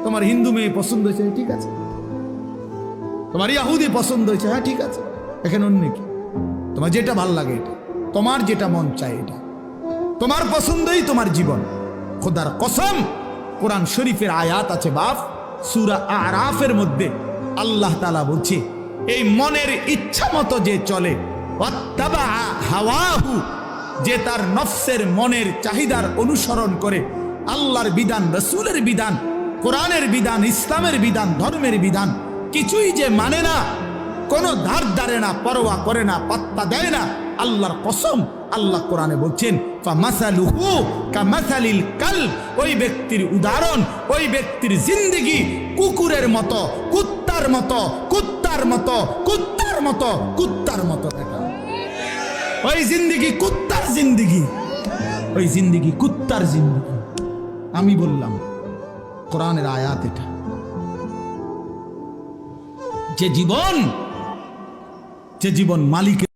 তোমার হিন্দু মেয়ে পছন্দ হয়েছে, ঠিক আছে। তোমার ইয়াহুদি পছন্দ হয়েছে, হ্যাঁ ঠিক আছে। এখানে অন্য কি? তোমার যেটা ভাল লাগে এটা, তোমার যেটা মন চায় এটা, তোমার পছন্দই তোমার জীবন। খোদার কসম, কোরআন শরীফের আয়াত আছে বাপ, সূরা আরাফের মধ্যে আল্লাহ তাআলা বলছে, এই মনের ইচ্ছা মতো যে চলে, ওয়াত্তাবা হাওয়াহু, যে তার নফসের মনের চাহিদার অনুসরণ করে, আল্লাহর বিধান, রাসূলের বিধান, কোরআনের বিধান, ইসলামের বিধান, ধর্মের বিধান কিছুই যে মানে না, কোনো ধার ধারে না, পরোয়া করে না, পাত্তা দেয় না, আল্লাহর কসম, আল্লাহ কোরআনে বলছেন ফামাসালুহু কামাসালিল কালব, ওই ব্যক্তির উদাহরণ, ওই ব্যক্তির জিন্দেগি কুকুরের মতো, কুত্তার মতো, কুত্তার মতো, কুত্তার মতো, কুত্তার মতো। দেখা ওই জিন্দেগি কুত্তার জিন্দেগি, ওই জিন্দেগি কুত্তার জিন্দেগি। আমি বললাম কোরআনের আয়াত এটা। যে জীবন মালিকের